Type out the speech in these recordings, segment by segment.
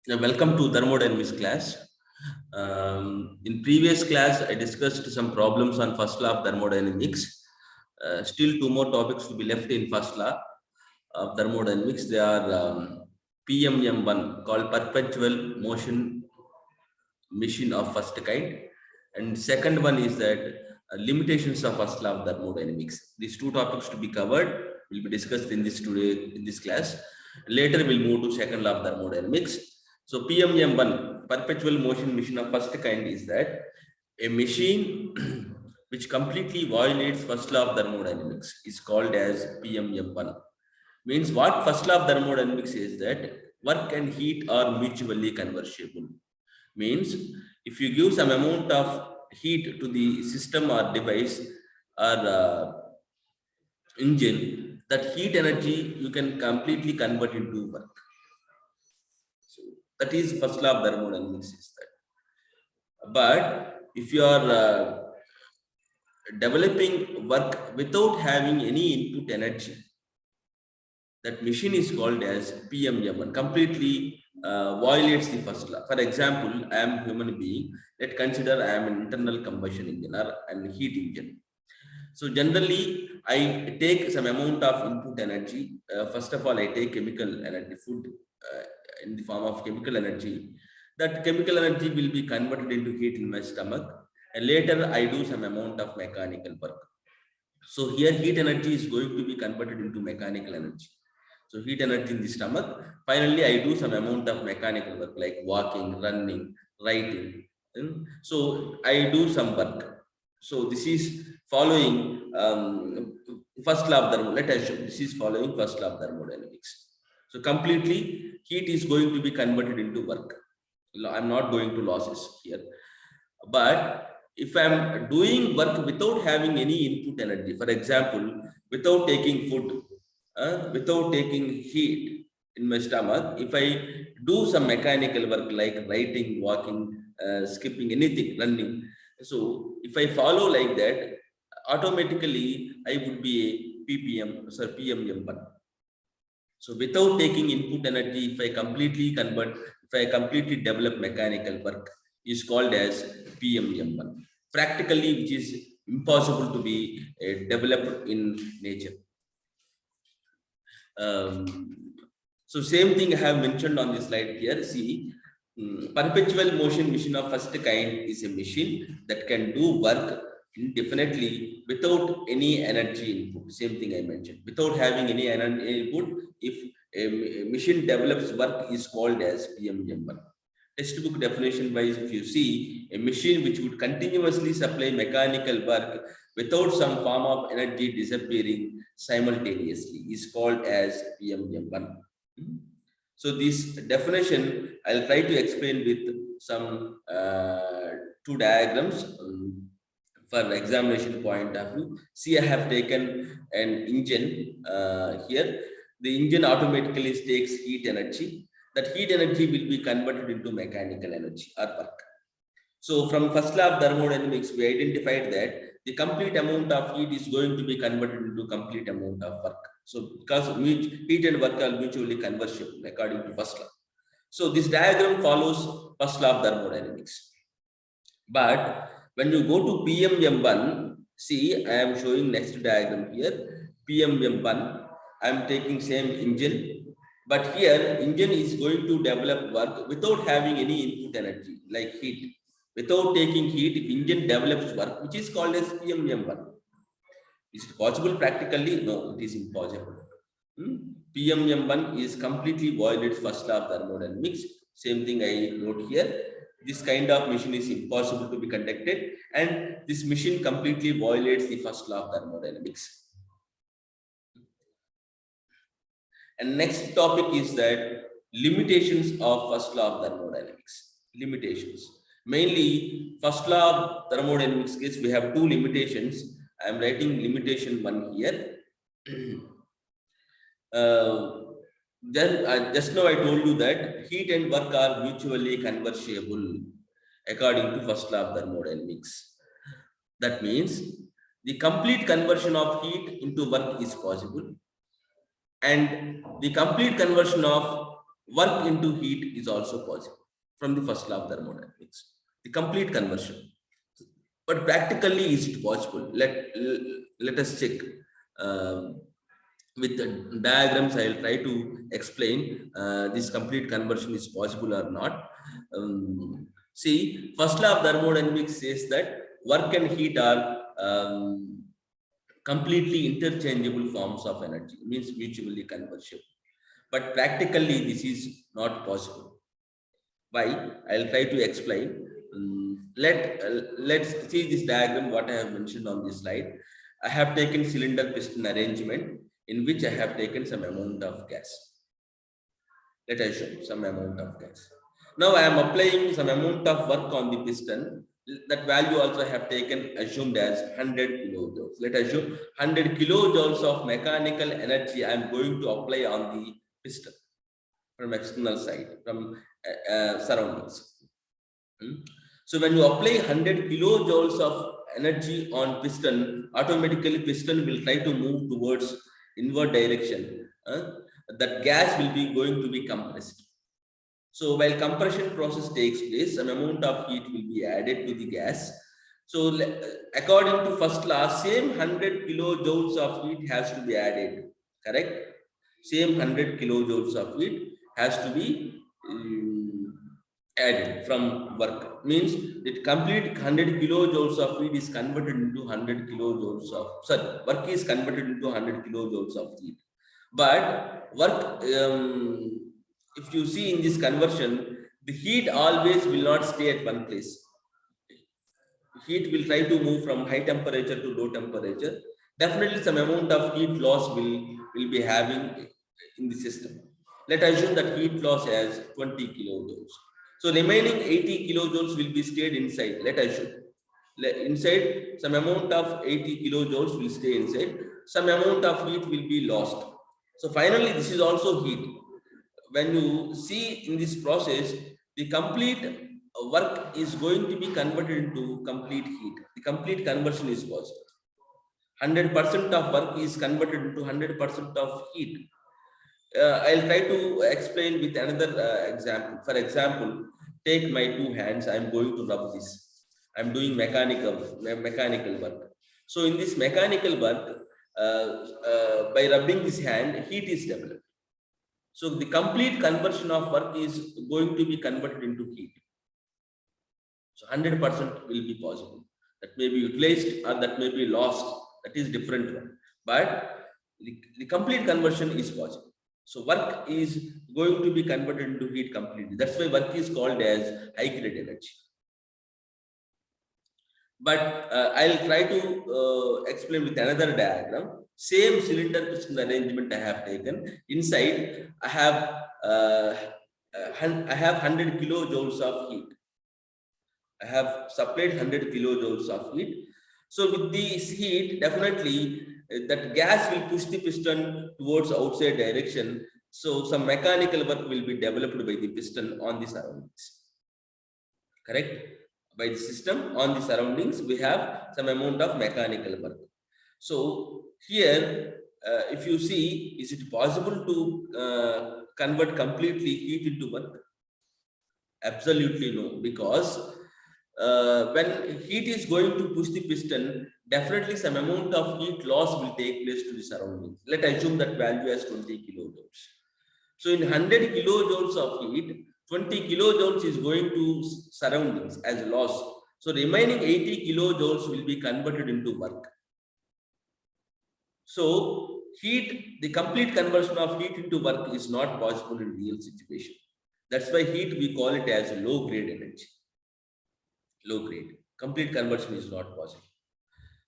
Welcome to thermodynamics class. In previous class, I discussed some problems on first law of thermodynamics. Still, two more topics to be left in first law of thermodynamics. They are PM1 called Perpetual Motion Machine of first kind, and second one is that limitations of first law of thermodynamics. These two topics to be covered will be discussed in this class. Later, we'll move to second law of thermodynamics. So PM1 perpetual motion machine of first kind is that a machine which completely violates first law of thermodynamics is called as PM1. Means what first law of thermodynamics is that work and heat are mutually conversible. Means if you give some amount of heat to the system or device or engine, that heat energy you can completely convert into work. So that is first law of thermodynamics is that. But if you are developing work without having any input energy, that machine is called as PM1, completely violates the first law. For example, I am a human being. Let's consider I am an internal combustion engine or an heat engine. So generally, I take some amount of input energy. First of all, I take chemical energy, food in the form of chemical energy. That chemical energy will be converted into heat in my stomach, and later I do some amount of mechanical work. So here heat energy is going to be converted into mechanical energy. So heat energy in the stomach. Finally, I do some amount of mechanical work like walking, running, writing. So I do some work. So this is following first law of thermodynamics. Let us show this is following first law of thermodynamics. So completely heat is going to be converted into work. I'm not going to losses here. But if I'm doing work without having any input energy, for example, without taking food, without taking heat in my stomach, if I do some mechanical work like writing, walking, skipping, anything, running, so if I follow like that, automatically I would be a PM1. So without taking input energy, if I completely convert, if I completely develop mechanical work, is called as PM1. Practically, which is impossible to be developed in nature. So same thing I have mentioned on this slide here. See, perpetual motion machine of first kind is a machine that can do work indefinitely without any energy input. Same thing I mentioned. Without having any energy input, if a machine develops work is called as PM1. Textbook definition wise, if you see a machine which would continuously supply mechanical work without some form of energy disappearing simultaneously is called as PM1. So this definition I'll try to explain with some two diagrams for examination point of view. See, I have taken an engine here. The engine automatically takes heat energy. That heat energy will be converted into mechanical energy or work. So from first law of thermodynamics, we identified that the complete amount of heat is going to be converted into complete amount of work. So because heat and work are mutually conversible according to first law. So this diagram follows first law of thermodynamics. But when you go to PM1, see, I am showing next diagram here. PM1, I am taking same engine, but here engine is going to develop work without having any input energy like heat. Without taking heat, if engine develops work, which is called as PM1. Is it possible practically? No, it is impossible. PM1 is completely violates first law of thermodynamics. Same thing I wrote here. This kind of machine is impossible to be conducted, and this machine completely violates the first law of thermodynamics. And next topic is that limitations of first law of thermodynamics. Limitations. Mainly, first law of thermodynamics case, we have two limitations. I am writing limitation 1 here. Just now I told you that heat and work are mutually conversible according to first law of thermodynamics. That means the complete conversion of heat into work is possible, and the complete conversion of work into heat is also possible from the first law of thermodynamics, the complete conversion. But practically, is it possible? Let us check. With the diagrams, I will try to explain this complete conversion is possible or not. See, first law of thermodynamics says that work and heat are completely interchangeable forms of energy, means mutually conversion. But practically, this is not possible. Why? I'll try to explain. Let's see this diagram, what I have mentioned on this slide. I have taken cylinder piston arrangement in which I have taken some amount of gas. Let us show some amount of gas. Now I am applying some amount of work on the piston. That value also I have taken, assumed as 100 kilojoules. Let us assume 100 kilojoules of mechanical energy I am going to apply on the piston from external side, from surroundings. So when you apply 100 kilojoules of energy on piston, automatically piston will try to move towards inward direction. That gas will be going to be compressed. So while compression process takes place, some amount of heat will be added to the gas. So according to first law, same 100 kilojoules of heat has to be added. Correct? Same 100 kilojoules of heat has to be added from work. Means that complete 100 kilojoules of heat is converted into 100 kilojoules of, sorry, work is converted into 100 kilojoules of heat. But work, if you see in this conversion, the heat always will not stay at one place. Heat will try to move from high temperature to low temperature. Definitely some amount of heat loss will be having in the system. Let us assume that heat loss as 20 kilojoules. So remaining 80 kilojoules will be stayed inside. Let us assume. Inside, some amount of 80 kilojoules will stay inside. Some amount of heat will be lost. So finally, this is also heat. When you see in this process, the complete work is going to be converted into complete heat. The complete conversion is possible. 100% of work is converted into 100% of heat. I'll try to explain with another example. For example, take my two hands. I'm going to rub this. I'm doing mechanical work. So in this mechanical work, by rubbing this hand, heat is developed. So the complete conversion of work is going to be converted into heat. So 100% will be possible. That may be utilized or that may be lost. That is different one. But the complete conversion is possible. So work is going to be converted into heat completely. That's why work is called as high grade energy. But I'll try to explain with another diagram. Same cylinder piston arrangement I have taken. Inside, I have 100 kilojoules of heat. I have supplied 100 kilojoules of heat. So with this heat, definitely that gas will push the piston towards outside direction. So some mechanical work will be developed by the piston on the surroundings. Correct? By the system on the surroundings, we have some amount of mechanical work. So here, if you see, is it possible to convert completely heat into work? Absolutely no, because when heat is going to push the piston, definitely some amount of heat loss will take place to the surroundings. Let us assume that value as 20 kilojoules. So in 100 kilojoules of heat, 20 kilojoules is going to surroundings as loss. So remaining 80 kilojoules will be converted into work. So heat, the complete conversion of heat into work is not possible in real situation. That's why heat, we call it as low grade energy. Low grade. Complete conversion is not possible.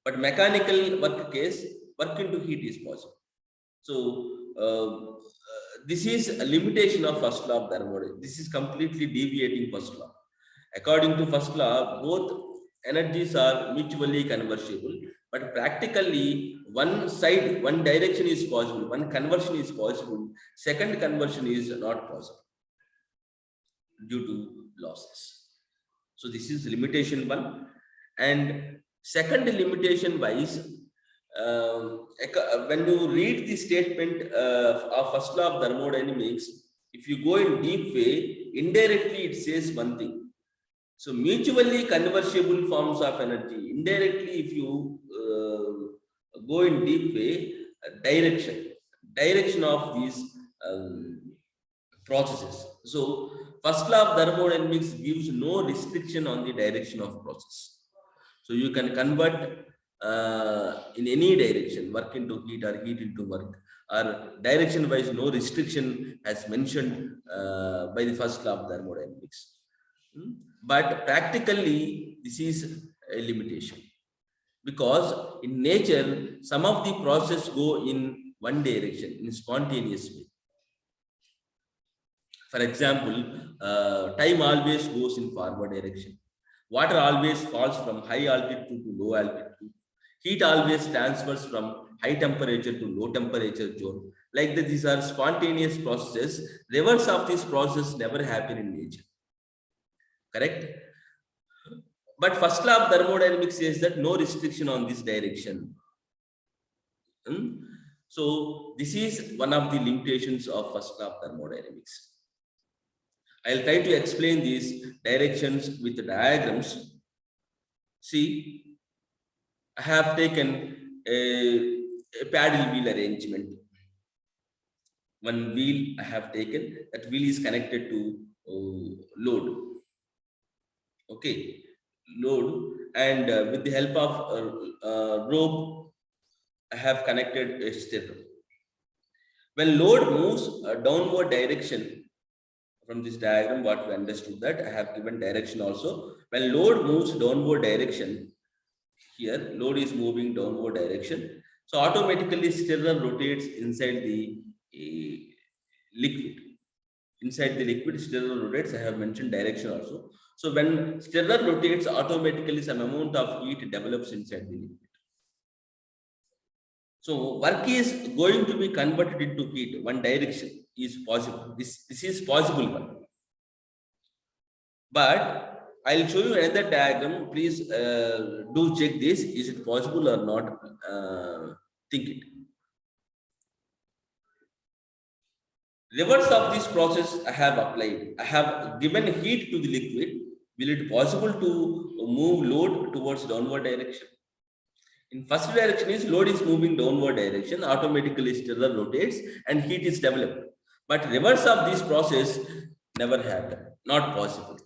But mechanical work case, work into heat is possible. So this is a limitation of first law of thermodynamics. This is completely deviating first law. According to first law, both energies are mutually conversible, but practically one side, one direction is possible, one conversion is possible, second conversion is not possible due to losses. So this is limitation one. And second limitation wise, when you read the statement of first law of thermodynamics, If you go in deep way, indirectly it says one thing. So mutually conversible forms of energy. Indirectly, if you go in deep way, direction of these processes. So first law of thermodynamics gives no restriction on the direction of process. So you can convert in any direction, work into heat or heat into work, or direction wise, no restriction as mentioned by the first law of thermodynamics. But practically, this is a limitation, because in nature, some of the process go in one direction, in spontaneous way. For example, time always goes in forward direction. Water always falls from high altitude to low altitude. Heat always transfers from high temperature to low temperature zone. Like that, these are spontaneous processes. Reverse of this process never happen in nature. Correct? But first law of thermodynamics says that no restriction on this direction. So this is one of the limitations of first law of thermodynamics. I'll try to explain these directions with the diagrams. See, I have taken a paddle wheel arrangement. One wheel I have taken, that wheel is connected to load. Okay, load, and with the help of rope, I have connected a stepper. When load moves a downward direction, from this diagram, what we understood that I have given direction also. When load moves downward direction, here load is moving downward direction, so automatically stirrer rotates inside the liquid. Inside the liquid, stirrer rotates. I have mentioned direction also. So when stirrer rotates, automatically some amount of heat develops inside the liquid. So work is going to be converted into heat. One direction is possible. This is possible one. But I'll show you another diagram. Please do check this. Is it possible or not? Think it. Reverse of this process I have applied. I have given heat to the liquid. Will it possible to move load towards downward direction? In first direction is load is moving downward direction, automatically stirrer rotates and heat is developed. But reverse of this process never happened, not possible.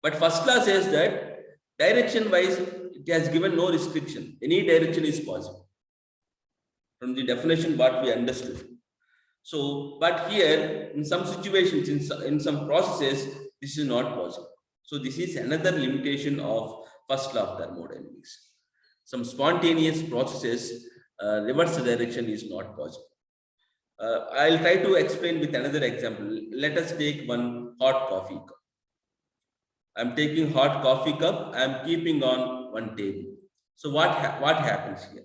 But first law says that direction wise, it has given no restriction. Any direction is possible. From the definition, what we understood. So, but here, in some situations, in some processes, this is not possible. So, this is another limitation of first law of thermodynamics. Some spontaneous processes, reverse direction is not possible. I'll try to explain with another example. Let us take one hot coffee cup. I'm taking hot coffee cup. I'm keeping on one table. So what happens here?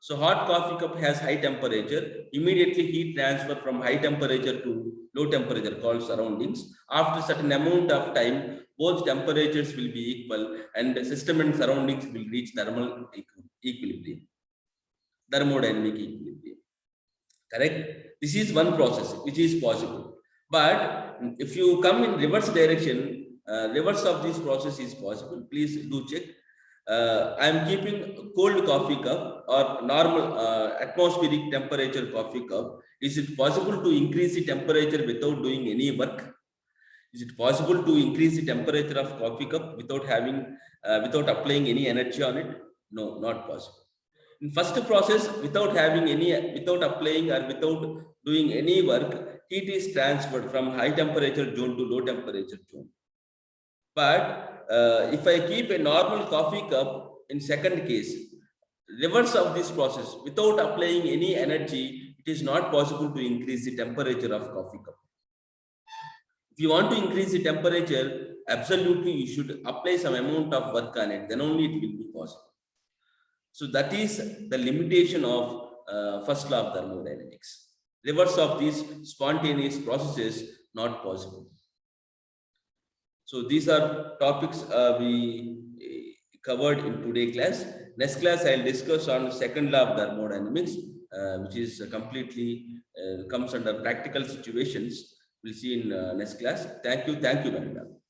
So hot coffee cup has high temperature. Immediately heat transfer from high temperature to low temperature called surroundings. After certain amount of time, both temperatures will be equal and the system and surroundings will reach thermal equilibrium, thermodynamic equilibrium. Correct? This is one process which is possible. But if you come in reverse direction, reverse of this process is possible. Please do check. I am keeping cold coffee cup or normal atmospheric temperature coffee cup. Is it possible to increase the temperature without doing any work? Is it possible to increase the temperature of coffee cup without having, without applying any energy on it? No, not possible. In first process, without having any, without applying or without doing any work, heat is transferred from high temperature zone to low temperature zone. But if I keep a normal coffee cup in second case, reverse of this process, without applying any energy, it is not possible to increase the temperature of coffee cup. If you want to increase the temperature, absolutely you should apply some amount of work on it, then only it will be possible. So that is the limitation of first law of thermodynamics. Reverse of these spontaneous processes not possible. So these are topics we covered in today's class. Next class, I'll discuss on second law of thermodynamics. which is completely comes under practical situations. We'll see in next class. Thank you very much.